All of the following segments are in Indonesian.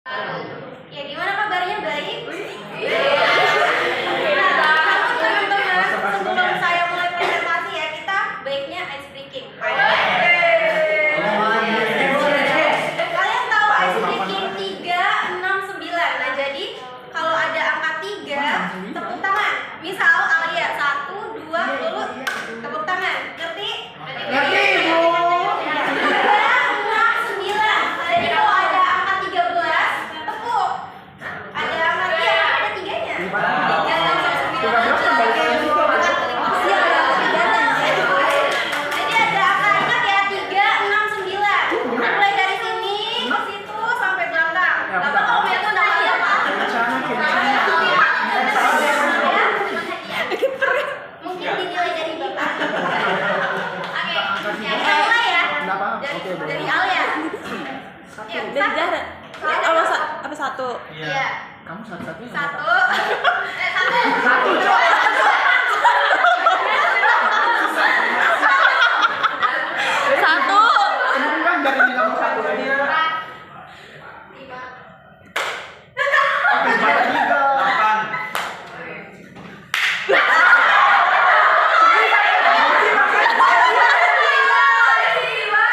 Ya gimana kabarnya, baik? Nah, namun teman-teman, sebelum saya mulai presentasi ya, kita baiknya ice breaking. Kalian tahu ice breaking 3, 6, 9. Nah, jadi kalau ada angka 3, tepuk tangan. Misal Alia 1, 2, dulu tepuk tangan. Ngerti? Ngerti, Bu. 3, 6, 9. Jadi kalau ada angka 13, tepuk. Ada angka ada 3-nya. 3, 6, 9. Jadi ada angka, ingat ya, 3, 6, 9. Mulai dari sini ke situ sampai belakang. Bapak kalau melihat namanya apa? Mungkin dinilai dari Bapak. Oke, kita mulai ya. Dari Alia. Ya, Dari Zahra. Apa satu? Iya. Kamu satu-satunya. Satu. Satu. Kan dari kamu satu tadi.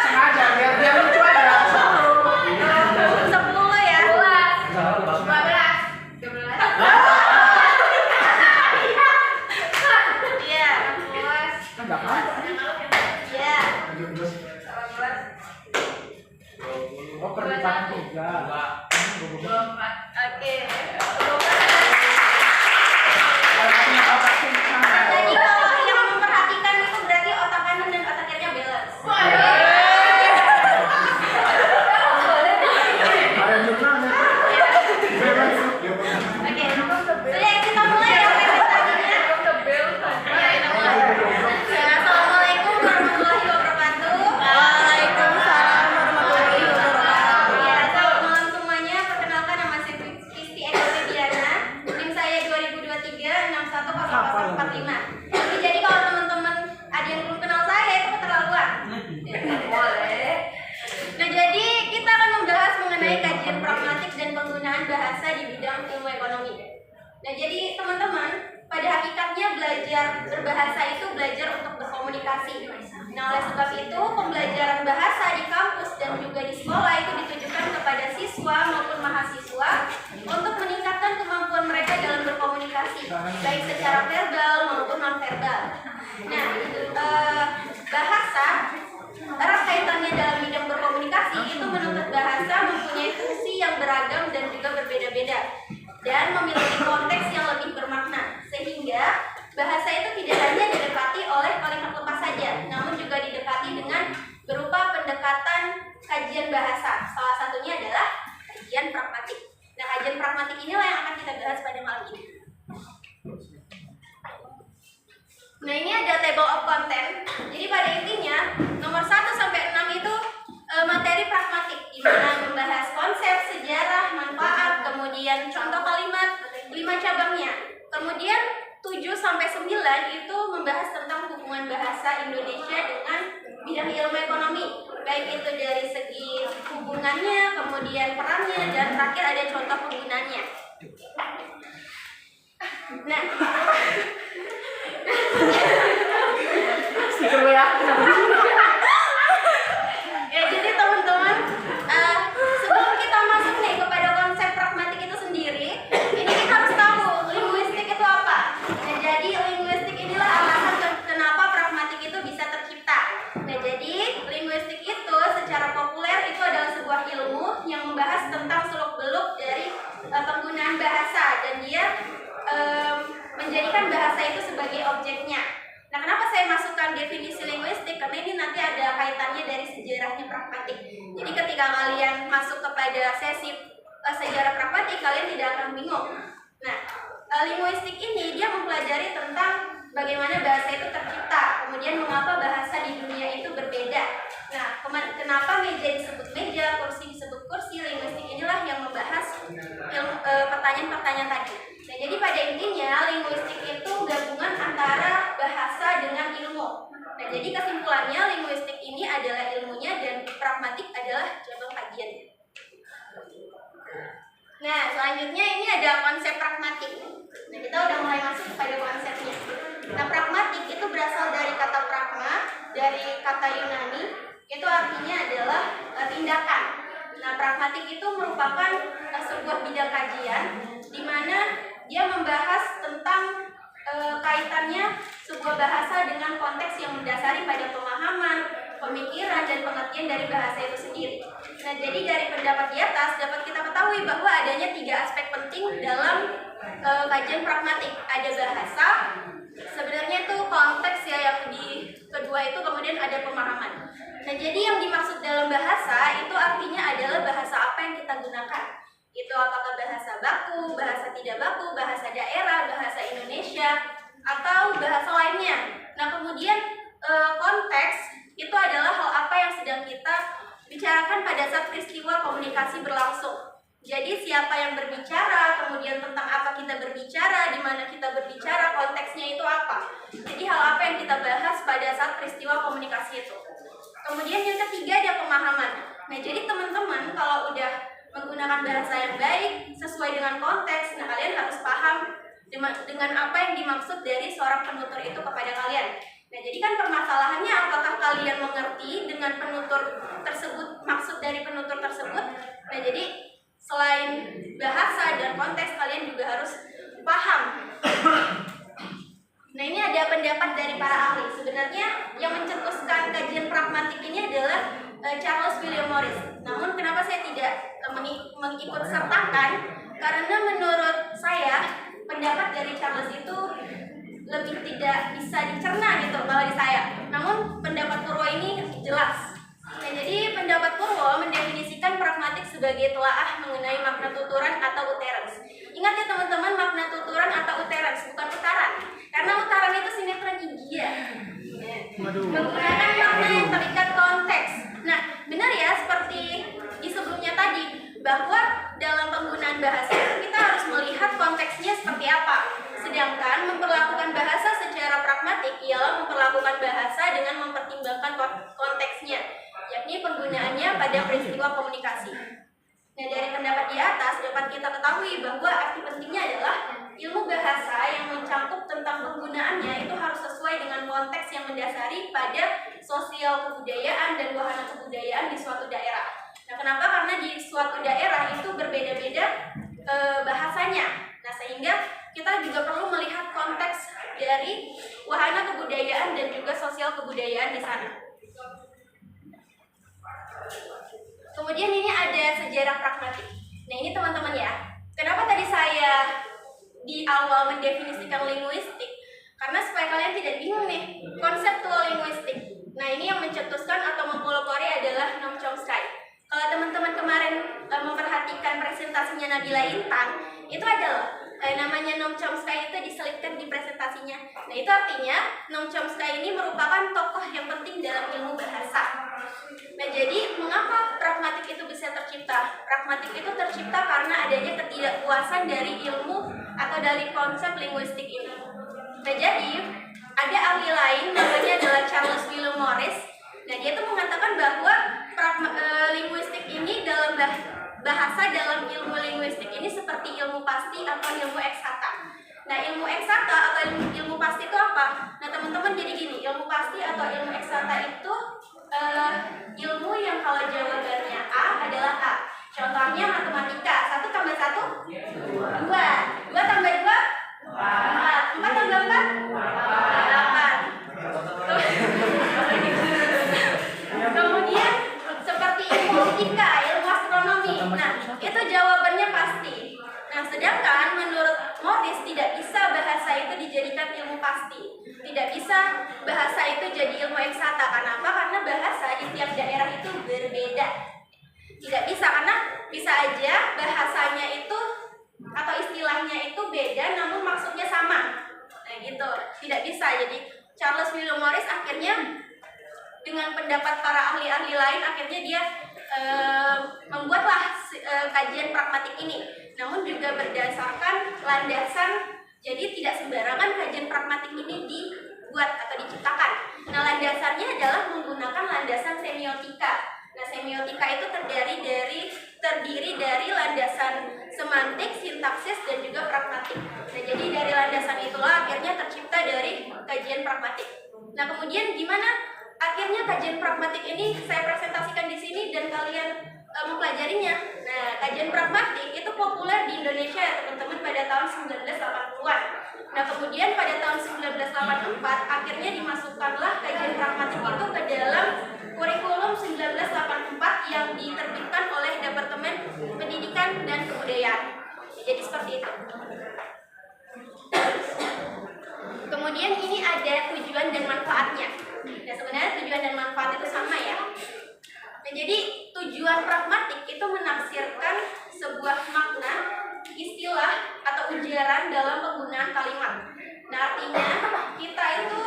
Sengaja biar lucu aja. 10 ya. 12. Iya. Kan enggak apa-apa. Iya. Oh, pernikahan juga. Oke. Nah, Jadi kalau yang memperhatikan itu berarti otak kanan dan otak kirinya balance. Kalian juga nih. Oke. Sudah kita mulai ya presentasinya. Assalamualaikum warahmatullahi wabarakatuh. Waalaikumsalam warahmatullahi wabarakatuh. Ya, selamat malam semuanya. Perkenalkan, nama saya Kristi Eko Febiana. NIM saya 2023-610045. Jadi kalau teman-teman ada yang belum kenal saya, itu keterlaluan. Boleh. Nah, jadi kita akan membahas mengenai kajian pragmatik dan penggunaan bahasa di bidang ilmu ekonomi. Nah, jadi teman-teman, pada hakikatnya belajar berbahasa itu belajar untuk berkomunikasi. Nah, oleh sebab itu pembelajaran bahasa di kampus dan juga di sekolah itu ditujukan kepada siswa maupun mahasiswa untuk meningkatkan kemampuan mereka dalam berkomunikasi, baik secara verbal maupun non-verbal. Nah, bahasa erat kaitannya dalam bidang berkomunikasi itu menuntut bahasa mempunyai fungsi yang beragam dan juga berbeda-beda dan memiliki konteks yang lebih bermakna, sehingga bahasa itu tidak hanya didekati oleh kalimat lepas saja, namun juga didekati dengan berupa pendekatan kajian bahasa. Salah satunya adalah kajian pragmatik. Nah, kajian pragmatik inilah yang akan kita bahas pada malam ini. Nah, ini ada table of content. Jadi pada intinya nomor 1 sampai 6 itu materi pragmatik, di mana membahas konsep, sejarah, manfaat, kemudian contoh kalimat, 5 cabangnya. Kemudian 7 sampai 9 itu membahas tentang hubungan bahasa Indonesia dengan bidang ilmu ekonomi, baik itu dari segi hubungannya, kemudian perannya, dan terakhir ada contoh penggunaannya. Nah, ya, jadi teman-teman, sebelum kita masuk nih kepada konsep pragmatik itu sendiri, ini kita harus tahu linguistik itu apa. Nah, jadi linguistik inilah alasan kenapa pragmatik itu bisa tercipta. Nah, jadi linguistik itu secara populer itu adalah sebuah ilmu yang membahas tentang seluk-beluk dari penggunaan bahasa, dan dia menjadikan bahasa itu sebagai objeknya. Nah, kenapa saya masukkan definisi linguistik? Karena ini nanti ada kaitannya dari sejarahnya pragmatik. Jadi ketika kalian masuk kepada sesi sejarah pragmatik, kalian tidak akan bingung. Nah, linguistik ini dia mempelajari tentang bagaimana bahasa itu tercipta, kemudian mengapa bahasa di dunia itu berbeda. Nah, kenapa meja disebut meja, kursi disebut kursi, linguistik inilah yang membahas pertanyaan-pertanyaan tadi. Nah, jadi pada intinya linguistik itu gabungan antara bahasa dengan ilmu. Nah, jadi kesimpulannya linguistik ini adalah ilmunya dan pragmatik adalah cabang kajiannya. Nah, selanjutnya ini ada konsep pragmatik. Nah, kita udah mulai masuk kepada konsepnya. Nah, pragmatik itu berasal dari kata pragma, dari kata Yunani, itu artinya adalah tindakan. Nah, pragmatik itu merupakan sebuah bidang kajian di mana dia membahas tentang kaitannya sebuah bahasa dengan konteks yang mendasari pada pemahaman, pemikiran, dan pengertian dari bahasa itu sendiri. Nah, jadi dari pendapat di atas dapat kita ketahui bahwa adanya 3 aspek penting dalam kajian pragmatik. Ada bahasa, sebenarnya itu konteks ya, yang di kedua itu kemudian ada pemahaman. Nah, jadi yang dimaksud dalam bahasa itu artinya adalah bahasa apa yang kita gunakan. Itu apakah bahasa baku, bahasa tidak baku, bahasa daerah, bahasa Indonesia, atau bahasa lainnya. Nah, kemudian konteks itu adalah hal apa yang sedang kita bicarakan pada saat peristiwa komunikasi berlangsung. Jadi siapa yang berbicara, kemudian tentang apa kita berbicara, di mana kita berbicara, konteksnya itu apa. Jadi hal apa yang kita bahas pada saat peristiwa komunikasi itu. Kemudian yang ketiga ada pemahaman. Nah, jadi teman-teman kalau udah menggunakan bahasa yang baik sesuai dengan konteks, nah kalian harus paham dengan apa yang dimaksud dari seorang penutur itu kepada kalian. Nah, jadi kan permasalahannya apakah kalian mengerti dengan penutur tersebut, maksud dari penutur tersebut. Nah, jadi selain bahasa dan konteks, kalian juga harus paham. Nah, ini ada pendapat dari para ahli. Sebenarnya yang mencetuskan kajian pragmatik ini adalah Charles William Morris. Namun kenapa saya tidak mengikut sertakan? Karena menurut saya pendapat dari Charles itu lebih tidak bisa dicerna gitu kalau di saya. Namun pendapat Purwo ini jelas. Nah, jadi pendapat Purwo mendefinisikan pragmatik sebagai telaah mengenai makna tuturan atau uterans. Ingat ya teman-teman, makna tuturan atau uterans, bukan utaran. Karena utaran itu sinetron India. Menggunakan makna yang terikat konteks. Nah, benar ya seperti di sebelumnya tadi, bahwa dalam penggunaan bahasa kita harus melihat konteksnya seperti apa. Sedangkan memperlakukan bahasa secara pragmatik ialah memperlakukan bahasa dengan mempertimbangkan konteksnya, yakni penggunaannya pada peristiwa komunikasi. Nah, dari pendapat di atas dapat kita ketahui bahwa arti pentingnya adalah ilmu bahasa yang mencakup tentang penggunaannya itu harus sesuai dengan konteks yang mendasari pada sosial kebudayaan dan wahana kebudayaan di suatu daerah. Nah, kenapa? Karena di suatu daerah itu berbeda-beda bahasanya. Nah, sehingga kita juga perlu melihat konteks dari wahana kebudayaan dan juga sosial kebudayaan di sana. Kemudian ini ada sejarah pragmatik. Nah, ini teman-teman ya. Kenapa tadi saya di awal mendefinisikan linguistik? Karena supaya kalian tidak bingung nih, konseptual linguistik. Nah, ini yang mencetuskan atau mempelopori adalah Noam Chomsky. Kalau teman-teman kemarin memperhatikan presentasinya Nabila Intan, itu adalah namanya Noam Chomsky itu diselipkan di presentasinya. Nah, itu artinya Noam Chomsky ini merupakan tokoh yang penting dalam ilmu bahasa. Nah, jadi mengapa pragmatik itu bisa tercipta? Pragmatik itu tercipta karena adanya ketidakpuasan dari ilmu atau dari konsep linguistik ini. Nah, jadi ada ahli lain namanya adalah Charles William Morris. Nah, dia itu mengatakan bahwa linguistik ini dalam bahasa dalam ilmu linguistik ini seperti ilmu pasti atau ilmu eksakta. Nah, ilmu eksakta atau ilmu pasti itu apa? Nah, teman-teman, jadi gini, ilmu pasti atau ilmu eksakta itu ilmu yang kalau jawabannya A adalah A. Contohnya matematika, 1 tambah 1 2, 2 tambah 2 4, 4 tambah 4 8. Kemudian seperti ilmu fisika, ilmu astronomi. Nah, itu jawabannya pasti. Nah, sedangkan menurut Morris tidak bisa bahasa itu dijadikan ilmu pasti. Tidak bisa bahasa itu jadi ilmu eksakta. Kenapa? Karena bahasa di tiap daerah itu berbeda. Tidak bisa, karena bisa aja bahasanya itu atau istilahnya itu beda namun maksudnya sama. Nah, gitu. Tidak bisa. Jadi Charles William Morris akhirnya dengan pendapat para ahli-ahli lain akhirnya dia membuatlah kajian pragmatik ini. Namun juga berdasarkan landasan, jadi tidak sembarangan kajian pragmatik ini dibuat atau diciptakan. Nah, landasannya adalah menggunakan landasan semiotika. Nah, semiotika itu terdiri dari landasan kajian pragmatik. Nah, kemudian gimana akhirnya kajian pragmatik ini saya presentasikan di sini dan kalian mempelajarinya. Nah, kajian pragmatik itu populer di Indonesia ya teman-teman pada tahun 1980-an. Nah, kemudian pada tahun 1984 akhirnya dimasukkanlah kajian pragmatik itu ke dalam kurikulum 1984 yang diterbitkan oleh Departemen Pendidikan dan Kebudayaan. Jadi seperti itu. Kemudian ini ada tujuan dan manfaatnya. Nah, sebenarnya tujuan dan manfaat itu sama ya. Nah, jadi tujuan pragmatik itu menafsirkan sebuah makna, istilah, atau ujaran dalam penggunaan kalimat. Nah, artinya kita itu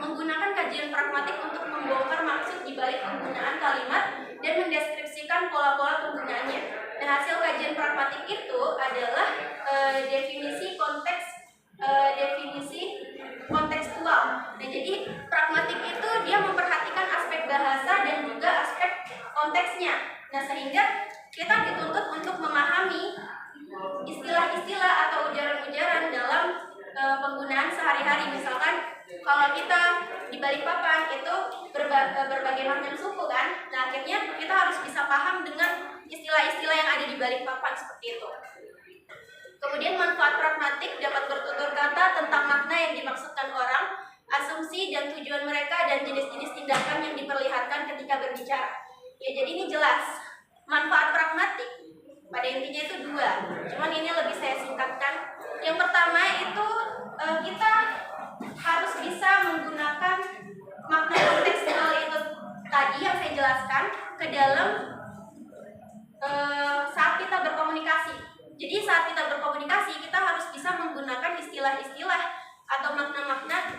menggunakan kajian pragmatik untuk membongkar maksud di balik penggunaan kalimat dan mendeskripsikan pola-pola penggunaannya. Nah, hasil kajian pragmatik itu adalah definisi kontekstual. Nah, jadi pragmatik itu dia memperhatikan aspek bahasa dan juga aspek konteksnya. Nah, sehingga kita dituntut untuk memahami istilah-istilah atau ujaran-ujaran dalam penggunaan sehari-hari. Misalkan kalau kita di Balikpapan itu berbagai macam suku kan. Nah, akhirnya kita harus bisa paham dengan istilah-istilah yang ada di Balikpapan seperti itu. Kemudian manfaat pragmatik dapat bertutur kata tentang makna yang dimaksudkan orang, asumsi dan tujuan mereka, dan jenis-jenis tindakan yang diperlihatkan ketika berbicara. Ya, jadi ini jelas. Manfaat pragmatik pada intinya itu dua. Cuman ini lebih saya singkatkan. Yang pertama itu kita harus bisa menggunakan makna kontekstual itu tadi yang saya jelaskan ke dalam saat kita berkomunikasi. Jadi saat kita berkomunikasi kita harus bisa menggunakan istilah-istilah atau makna-makna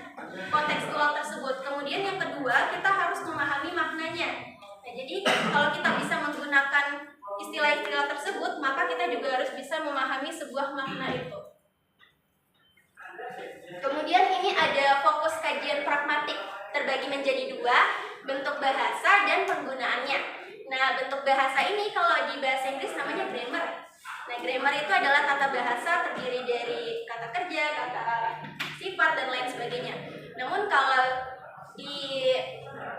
kontekstual tersebut. Kemudian yang kedua, kita harus memahami maknanya. Nah, jadi kalau kita bisa menggunakan istilah-istilah tersebut, maka kita juga harus bisa memahami sebuah makna itu. Kemudian ini ada fokus kajian pragmatik terbagi menjadi dua, bentuk bahasa dan penggunaannya. Nah, bentuk bahasa ini kalau di bahasa Inggris namanya grammar. Nah, grammar itu adalah tata bahasa terdiri dari kata kerja, kata sifat, dan lain sebagainya. Namun kalau di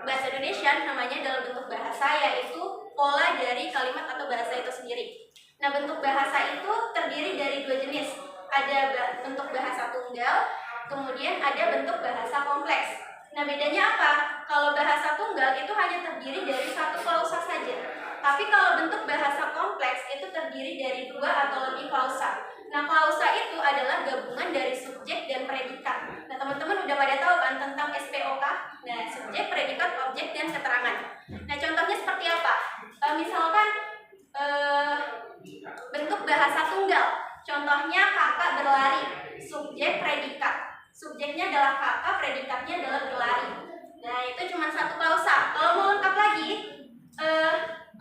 bahasa Indonesia namanya dalam bentuk bahasa, yaitu pola dari kalimat atau bahasa itu sendiri. Nah, bentuk bahasa itu terdiri dari dua jenis. Ada bentuk bahasa tunggal, kemudian ada bentuk bahasa kompleks. Nah, bedanya apa? Kalau bahasa tunggal itu hanya terdiri dari satu klausa saja. Tapi kalau bentuk bahasa kompleks itu terdiri dari dua atau lebih klausa. Nah, klausa itu adalah gabungan dari subjek dan predikat. Nah, teman-teman udah pada tahu kan tentang SPOK? Nah, subjek, predikat, objek, dan keterangan. Nah, contohnya seperti apa? Misalkan bentuk bahasa tunggal. Contohnya kakak berlari. Subjek, predikat. Subjeknya adalah kakak, predikatnya adalah berlari. Nah, itu cuma satu klausa. Kalau mau lengkap lagi,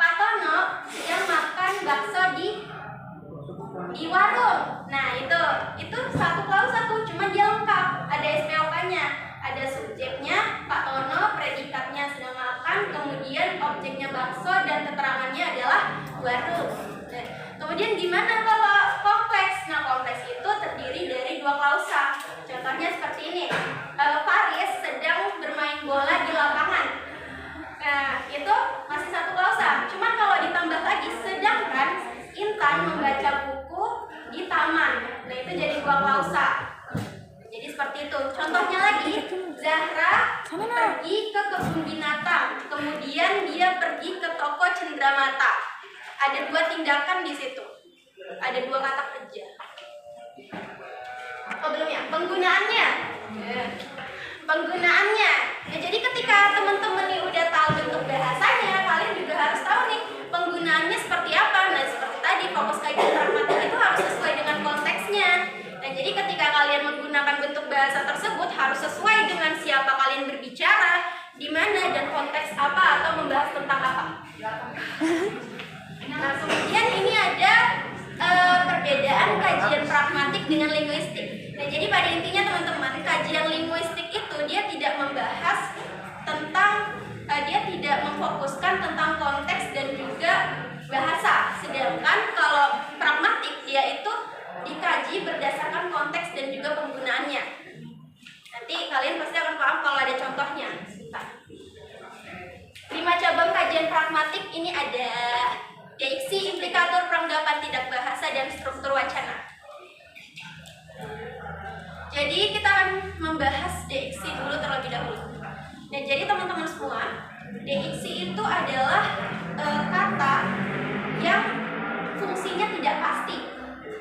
Pak Tono sedang makan bakso di warung. Nah, itu satu klausa tuh, cuma dia lengkap. Ada SPOK-nya, ada subjeknya Pak Tono, predikatnya sedang makan, kemudian objeknya bakso, dan keterangannya adalah warung. Nah, kemudian gimana kalau kompleks? Nah, kompleks itu terdiri dari dua klausa. Contohnya seperti ini. Faris sedang bermain bola di lapangan. Nah, itu masih satu klausa. Cuman kalau ditambah lagi, sedangkan Intan membaca buku di taman. Nah, itu jadi dua klausa. Jadi seperti itu. Contohnya lagi, Zahra pergi ke kebun binatang. Kemudian dia pergi ke toko Cendramata. Ada dua tindakan di situ. Ada dua kata kerja. Oh, belum ya? Penggunaannya. Penggunaannya. Ya, jadi ketika teman-teman nih udah tahu bentuk bahasanya, kalian juga harus tahu nih penggunaannya seperti apa. Nah, seperti tadi fokus kajian pragmatik itu harus sesuai dengan konteksnya. Nah, jadi ketika kalian menggunakan bentuk bahasa tersebut harus sesuai dengan siapa kalian berbicara, di mana, dan konteks apa atau membahas tentang apa. Nah, kemudian ini ada perbedaan kajian pragmatik dengan linguistik. Nah, jadi pada intinya teman-teman, kajian linguistik itu dia tidak membahas tentang, dia tidak memfokuskan tentang konteks dan juga bahasa. Sedangkan kalau pragmatik dia itu dikaji berdasarkan konteks dan juga penggunaannya. Nanti kalian itu adalah kata yang fungsinya tidak pasti.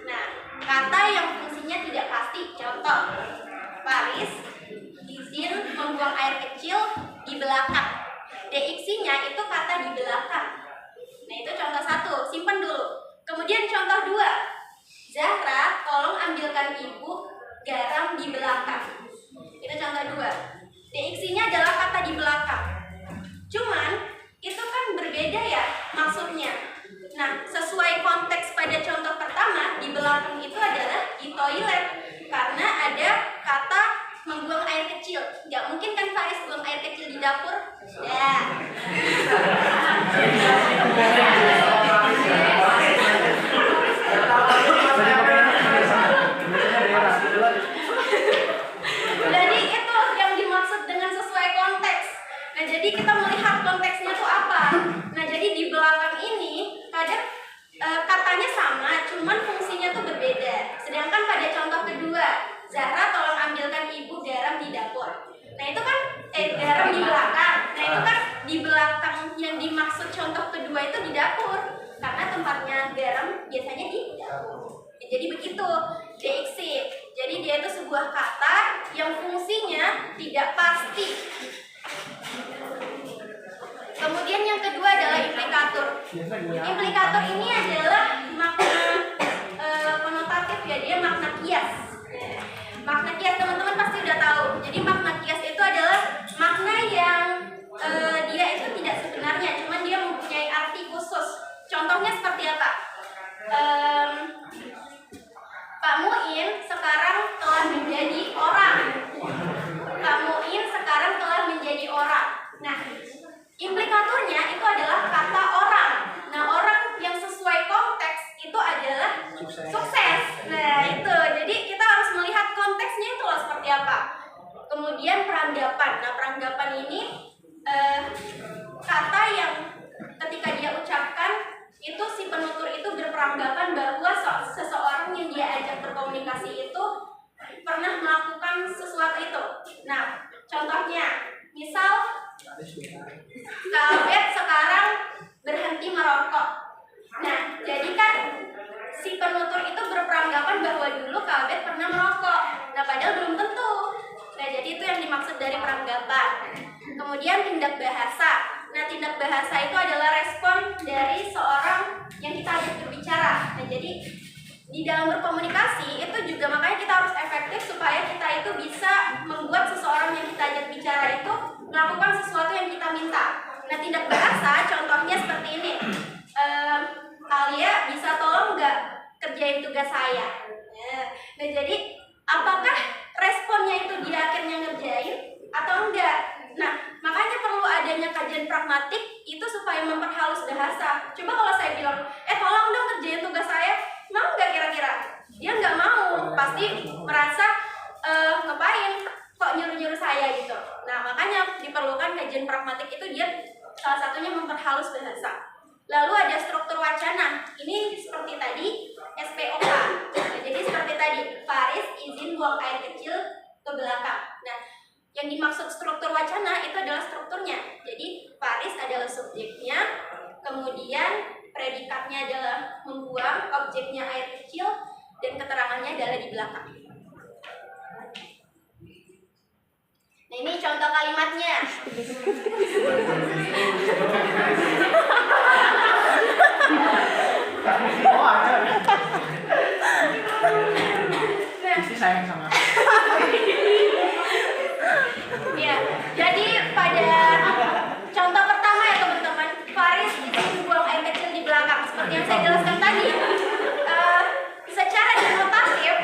Nah, kata yang fungsinya tidak pasti. Contoh, Faris izin membuang air kecil di belakang. Diksinya itu kata di belakang. Nah, itu contoh satu, simpen dulu. Kemudian contoh dua, Zahra tolong ambilkan ibu garam di belakang. Itu contoh dua. Diksinya adalah kata di belakang. Cuman itu kan berbeda ya maksudnya. Nah, sesuai konteks pada contoh pertama, di belakang itu adalah di toilet. Karena ada kata membuang air kecil. Nggak mungkin kan Faris buang air kecil di dapur? Ya. Jadi itu yang dimaksud dengan sesuai konteks. Nah, jadi kita melihat konteksnya tuh apa. Nah, jadi di belakang ini kadang katanya sama, cuman fungsinya tuh berbeda. Sedangkan pada contoh kedua, Zahra tolong ambilkan ibu garam di dapur. Nah, itu kan garam di belakang. Nah, itu kan di belakang yang dimaksud contoh kedua itu di dapur. Karena tempatnya garam biasanya di dapur. Jadi begitu diksi. Jadi dia itu sebuah kata yang fungsinya tidak pasti. Kemudian yang kedua adalah implikator. Implikator ini adalah makna konotatif ya, dia makna kias. Makna kias teman-teman pasti udah tahu. Jadi makna kias itu adalah makna yang dia itu tidak sebenarnya, cuman dia mempunyai arti khusus. Contohnya seperti apa? Pak Muin sekarang telah menjadi orang. Pak Muin sekarang telah menjadi orang. Nah, implikatornya itu adalah kata orang. Nah, orang yang sesuai konteks itu adalah sukses. Nah, itu. Jadi kita harus melihat konteksnya itu loh seperti apa. Kemudian peranggapan. Nah, peranggapan ini kata yang ketika dia ucapkan itu si penutur itu berperanggapan bahwa seseorang yang dia ajak berkomunikasi itu pernah melakukan sesuatu itu. Nah, contohnya, misal Kak Albert sekarang berhenti merokok. Nah, jadi kan si penutur itu berperanggapan bahwa dulu Kak Albert pernah merokok. Nah, padahal belum tentu. Nah, jadi itu yang dimaksud dari peranggapan. Kemudian tindak bahasa. Nah, tindak bahasa itu adalah respon dari seorang yang kita ajak berbicara. Nah, jadi di dalam berkomunikasi itu juga makanya kita harus efektif supaya kita itu bisa membuat seseorang yang kita ajak bicara itu melakukan sesuatu yang kita minta. Nah, tindak bahasa contohnya seperti ini. Alia bisa tolong nggak kerjain tugas saya? Nah, jadi apakah responnya itu dia akhirnya ngerjain atau enggak? Nah, makanya perlu adanya kajian pragmatik itu supaya memperhalus bahasa. Coba kalau saya bilang, tolong dong kerjain tugas saya, mau nggak kira-kira? Dia nggak mau, pasti merasa ngapain kok nyuruh-nyuruh saya gitu. Nah, makanya diperlukan kajian pragmatik itu dia salah satunya memperhalus bahasa. Lalu ada struktur wacana. Ini seperti tadi SPOK. Nah, jadi seperti tadi, Faris izin buang air kecil ke belakang. Nah, yang dimaksud struktur wacana itu adalah strukturnya. Jadi Faris adalah subjeknya, kemudian predikatnya adalah membuang, objeknya air kecil, dan keterangannya adalah di belakang. Nah, ini contoh kalimatnya. Oh, ada. Pasti sayang sama aku. Ya, jadi pada contoh pertama ya teman-teman, Faris izin buang air kecil di belakang. Seperti yang saya jelaskan tadi, secara denotatif,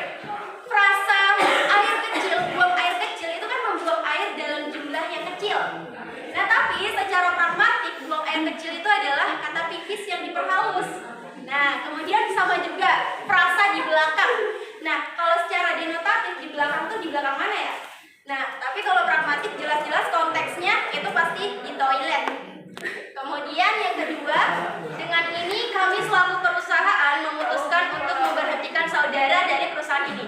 frasa air kecil, buang air kecil itu kan membuang air dalam jumlah yang kecil. Nah, tapi secara pragmatik, buang air kecil itu adalah kata pipis yang diperhalus. Nah, kemudian sama juga frasa di belakang. Nah, kalau secara denotatif di belakang tuh di belakang mana ya? Nah, tapi kalau pragmatik jelas-jelas konteksnya itu pasti di toilet. Kemudian yang kedua, dengan ini kami selaku perusahaan memutuskan untuk memberhentikan saudara dari perusahaan ini.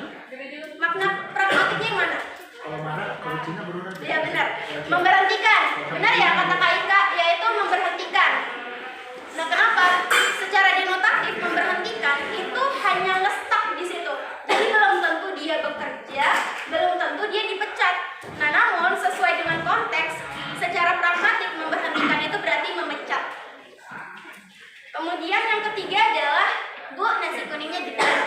Makna pragmatiknya yang mana? Kalau marah, kalau Cina berulang. Ya benar, memberhentikan. Benar ya kata Kak Ika, yaitu memberhentikan ekonominya detail.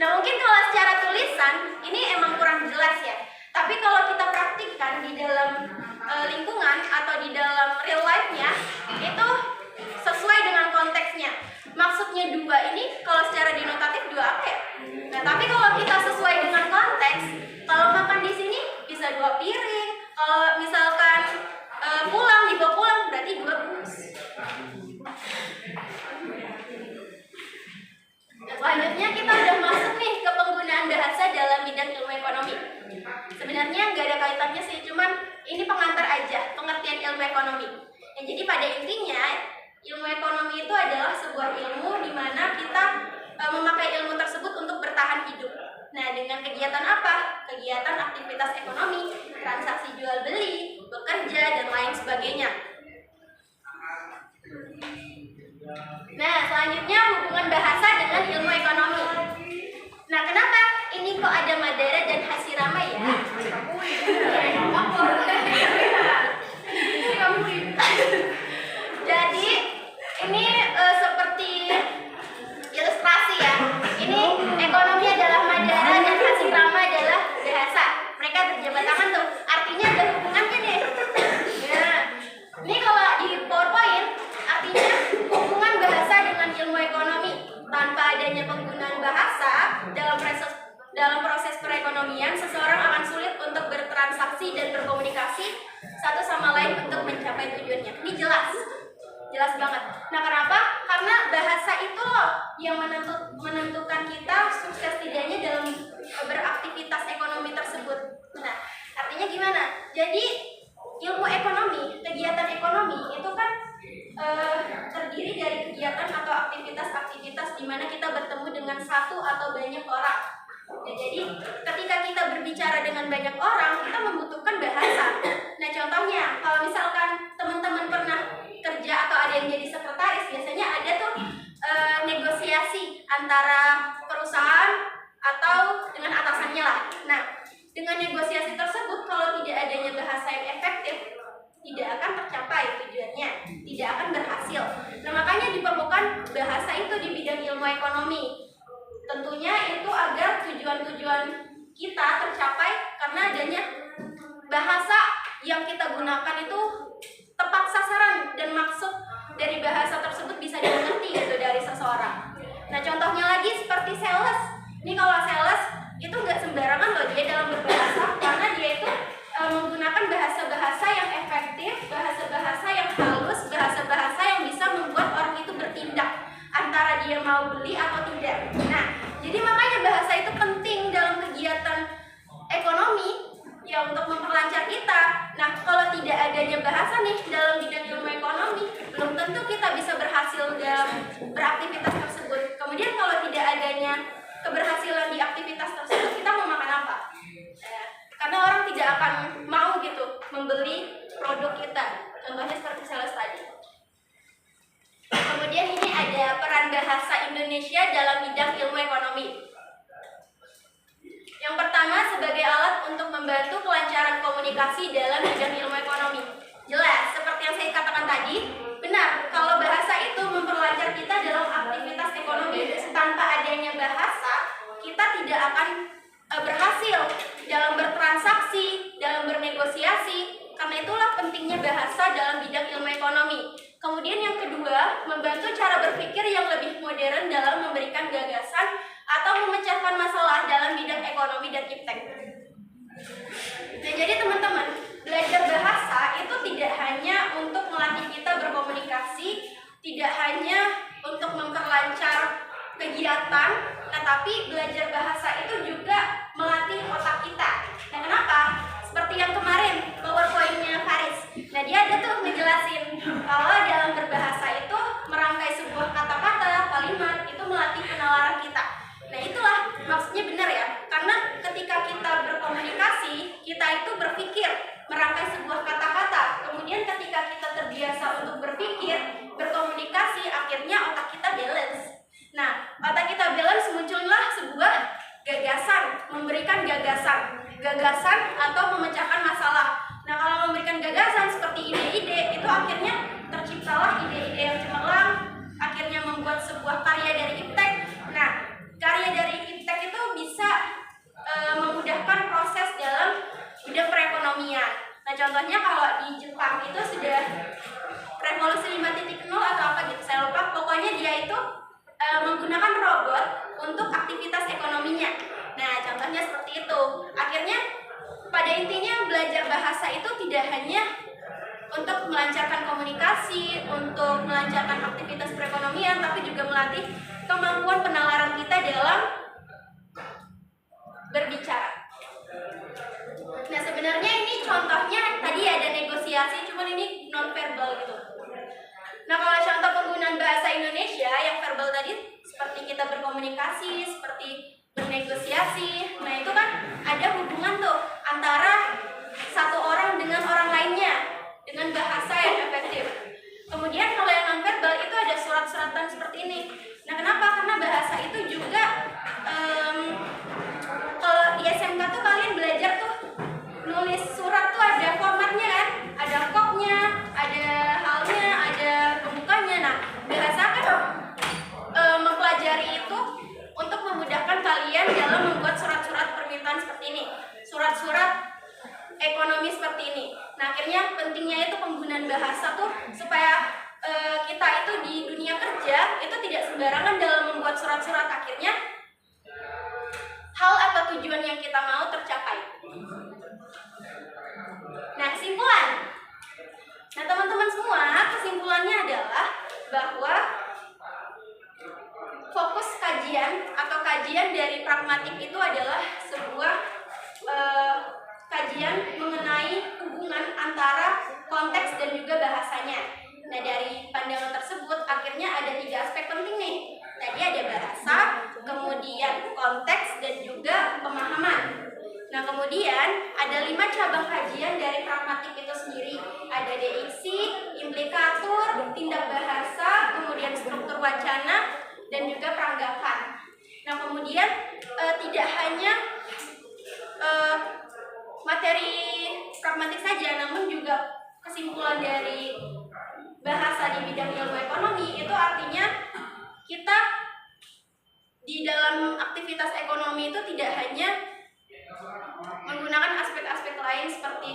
Nah mungkin kalau secara tulisan ini emang kurang jelas ya. Tapi kalau kita praktikkan di dalam lingkungan atau di dalam real life-nya itu sesuai dengan konteksnya. Maksudnya dua ini kalau secara denotatif dua apa ya? Nah tapi kalau kita sesuai dengan konteks, kalau makan di sini bisa 2 piring. Kalau misalkan pulang dibawa pulang berarti 2 bungkus. Selanjutnya kita udah masuk nih ke penggunaan bahasa dalam bidang ilmu ekonomi. Sebenarnya nggak ada kaitannya sih, cuman ini pengantar aja pengertian ilmu ekonomi. Jadi pada intinya ilmu ekonomi itu adalah sebuah ilmu di mana kita memakai ilmu tersebut untuk bertahan hidup. Nah, dengan kegiatan apa? Kegiatan aktivitas ekonomi, transaksi jual beli, bekerja dan lain sebagainya. Nah, selanjutnya hubungan bahasa dengan ilmu ekonomi. Nah, kenapa ini kok ada Madara dan Hashirama ya? Jadi ini seperti ilustrasi ya. Ini ekonomi adalah Madara dan Hashirama adalah bahasa. Mereka berjabat tangan tuh. Artinya ada hubungannya nih. Nah, ini kalau di PowerPoint artinya hubungan bahasa dengan ilmu ekonomi. Tanpa adanya penggunaan bahasa dalam proses perekonomian, seseorang akan sulit untuk bertransaksi dan berkomunikasi satu sama lain untuk mencapai tujuannya. Ini jelas banget. Nah, kenapa? Karena bahasa itu loh yang menentukan kita sukses tidaknya dalam beraktivitas ekonomi tersebut. Nah, artinya gimana? Jadi ilmu ekonomi, kegiatan ekonomi itu kan terdiri dari kegiatan atau aktivitas-aktivitas di mana kita bertemu dengan satu atau banyak orang. Ya, jadi ketika kita berbicara dengan banyak orang, kita membutuhkan bahasa. Nah, contohnya kalau misalkan teman-teman pernah kerja atau ada yang jadi sekretaris, biasanya ada tuh negosiasi antara perusahaan atau dengan atasannya lah. Nah, dengan negosiasi tersebut kalau tidak adanya bahasa yang efektif, tidak akan tercapai tujuannya, tidak akan berhasil. Nah, makanya diperlukan bahasa itu di bidang ilmu ekonomi. Tentunya itu agar tujuan-tujuan kita tercapai karena adanya bahasa yang kita gunakan itu tepat sasaran dan maksud dari bahasa tersebut bisa dimengerti gitu dari seseorang. Nah, contohnya lagi seperti sales. Ini kalau sales itu nggak sembarangan loh dia dalam berbahasa, karena dia itu menggunakan bahasa-bahasa yang efektif, bahasa-bahasa yang halus, bahasa-bahasa yang bisa membuat orang itu bertindak antara dia mau beli atau tidak. Nah, jadi makanya bahasa itu penting dalam kegiatan ekonomi ya untuk memperlancar kita. Nah, kalau tidak adanya bahasa nih dalam bidang ilmu ekonomi, belum tentu kita bisa berhasil dalam beraktivitas tersebut. Kemudian kalau tidak adanya keberhasilan di aktivitas tersebut, kita mau makan apa? Karena orang tidak akan mau gitu membeli produk kita. Contohnya seperti sales tadi. Kemudian ini ada peran bahasa Indonesia dalam bidang ilmu ekonomi. Yang pertama, sebagai alat untuk membantu kelancaran komunikasi dalam bidang ilmu ekonomi. Jelas, seperti yang saya katakan tadi, benar, kalau bahasa itu memperlancar kita dalam aktivitas ekonomi. Tanpa adanya bahasa, kita tidak akan berhasil dalam bertransaksi, dalam bernegosiasi. Karena itulah pentingnya bahasa dalam bidang ilmu ekonomi. Kemudian yang kedua, membantu cara berpikir yang lebih modern dalam memberikan gagasan atau memecahkan masalah dalam bidang ekonomi dan iptek. Nah, jadi teman-teman, belajar bahasa itu tidak hanya untuk melatih kita berkomunikasi, tidak hanya untuk memperlancar kegiatan, tetapi belajar bahasa itu juga melatih otak kita. Nah, kenapa? Seperti yang kemarin PowerPoint-nya Faris. Nah, dia ada tuh ngejelasin kalau dalam berbahasa itu merangkai sebuah kata-kata, kalimat itu melatih penalaran kita. Nah, itulah maksudnya benar ya. Karena ketika kita berkomunikasi, kita itu berpikir merangkai sebuah kata-kata. Kemudian ketika kita terbiasa untuk berpikir, berkomunikasi, akhirnya otak kita balance. Nah, otak kita balance, muncullah sebuah gagasan, memberikan gagasan atau memecahkan masalah. Nah, kalau memberikan gagasan seperti ide-ide, itu akhirnya terciptalah ide-ide yang cemerlang, akhirnya membuat sebuah karya dari iptek, contohnya seperti itu. Akhirnya pada intinya belajar bahasa itu tidak hanya untuk melancarkan komunikasi, untuk melancarkan aktivitas perekonomian, tapi juga melatih kemampuan penalaran kita dalam berbicara. Nah, sebenarnya ini contohnya tadi ada negosiasi, cuman ini non verbal gitu. Nah, kalau contoh penggunaan bahasa Indonesia yang verbal tadi seperti kita berkomunikasi, seperti bernegosiasi. Nah, itu kan ada hubungan tuh antara satu orang dengan orang lainnya dengan bahasa yang efektif. Kemudian kalau yang non verbal itu ada surat-suratan seperti ini. Nah, kenapa? Karena bahasa itu juga kalau di SMK tuh kalian belajar tuh nulis surat tuh ada formatnya kan, ada koknya, ada halnya, ada pembukanya. Nah, bahasa kan mempelajari itu untuk memudahkan kalian dalam membuat surat-surat permintaan seperti ini, surat-surat ekonomi seperti ini. Nah, akhirnya pentingnya itu penggunaan bahasa tuh supaya kita itu di dunia kerja itu tidak sembarangan dalam membuat surat-surat. Akhirnya hal atau tujuan yang kita mau tercapai. Nah, kesimpulan. Nah, teman-teman semua, kesimpulannya adalah bahwa fokus kajian atau kajian dari pragmatik itu adalah sebuah kajian mengenai hubungan antara konteks dan juga bahasanya. Nah, dari pandangan tersebut akhirnya ada 3 aspek penting nih. Tadi ada bahasa, kemudian konteks, dan juga pemahaman. Nah, kemudian ada 5 cabang kajian dari pragmatik itu sendiri. Ada deiksi, implikatur, tindak bahasa, kemudian struktur wacana, dan juga peranggapan. Nah, kemudian tidak hanya materi pragmatik saja, namun juga kesimpulan dari bahasa di bidang ilmu ekonomi itu artinya kita di dalam aktivitas ekonomi itu tidak hanya menggunakan aspek-aspek lain seperti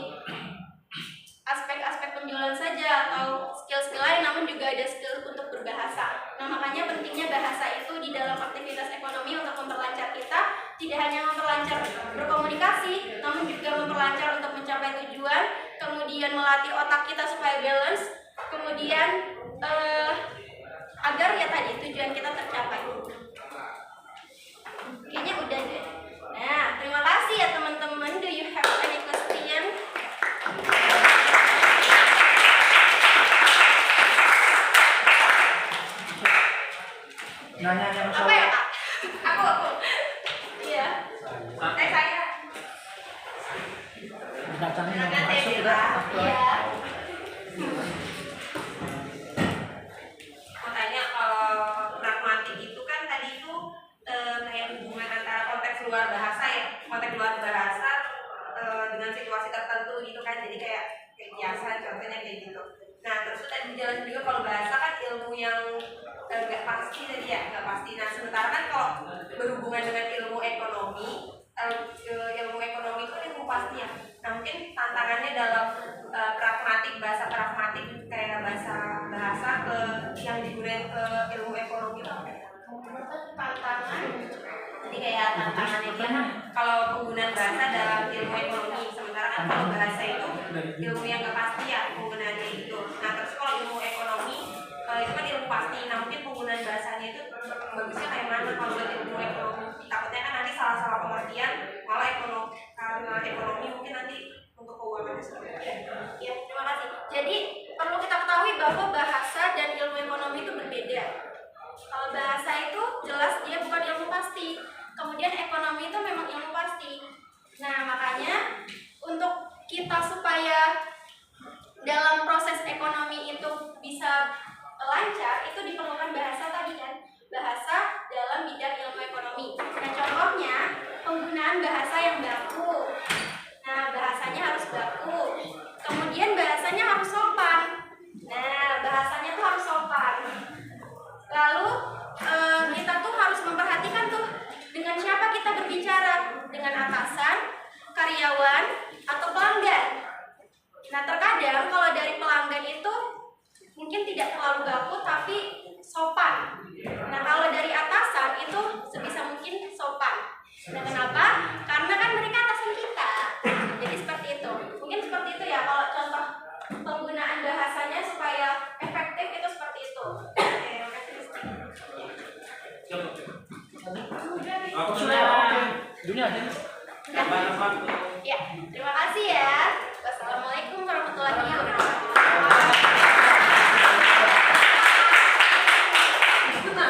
aspek-aspek penjualan saja atau skill-skill lain, namun juga ada skill untuk berbahasa. Nah, makanya pentingnya bahasa itu di dalam aktivitas ekonomi untuk memperlancar kita, tidak hanya memperlancar berkomunikasi, namun juga memperlancar untuk mencapai tujuan, kemudian melatih otak kita supaya balance, kemudian agar ya tadi tujuan kita tercapai. Kayaknya udah deh. Nah, terima kasih ya teman-teman. Do you have any question? Nanya Apa ya, Kak? Aku. Iya. Saya. datangnya Silakan, mau masuk Dewi, udah Pak. aku Iya. Makanya kalau pragmatik itu kan tadi itu kayak hubungan antara konteks luar bahasa ya, konteks luar bahasa dengan situasi tertentu gitu kan, jadi kayak biasa contohnya kayak gitu. Nah, terus itu tadi dijelaskan juga kalau bahasa kan ilmu yang nggak pasti tadi ya, nggak pasti. Nah, sementara kan kalau berhubungan dengan ilmu ekonomi, ilmu ekonomi itu ilmu pasti ya. Nah, mungkin tantangannya dalam pragmatik, bahasa pragmatik kayak bahasa ke yang digunakan ke ilmu ekonomi itu apa ya? Tantangan. Jadi kayak tantangannya dia kan kalau penggunaan bahasa dalam ilmu ekonomi, sementara kan kalau bahasa itu ilmu yang nggak pasti ya penggunaannya itu. Nah, terus kalau ilmu ekonomi itu kan ilmu pasti. Nah, mungkin penggunaan bahasanya itu bagusnya kayak mana kalau buat ilmu ekonomi? Takutnya kan nanti salah-salah pengertian, malah karena ekonomi mungkin nanti untuk keuangan Ya, terima kasih. Jadi perlu kita ketahui bahwa bahasa dan ilmu ekonomi itu berbeda. Kalau bahasa itu jelas dia bukan ilmu pasti. Kemudian ekonomi itu memang ilmu pasti. Nah, makanya untuk kita supaya dalam proses ekonomi itu bisa lancar, itu diperlukan bahasa tadi kan. Bahasa dalam bidang ilmu ekonomi. Nah, contohnya penggunaan bahasa yang baku. Nah, bahasanya harus baku. Kemudian bahasanya harus sopan. Nah, bahasanya tuh harus sopan. Lalu kita tuh harus memperhatikan tuh dengan siapa kita berbicara, dengan atasan, karyawan, atau pelanggan. Nah, terkadang kalau dari pelanggan itu mungkin tidak terlalu baku tapi sopan. Nah, kalau dari atasan itu sebisa mungkin sopan. Nah, kenapa? Aku sudah oke. Dunia aja. Ya, terima kasih ya.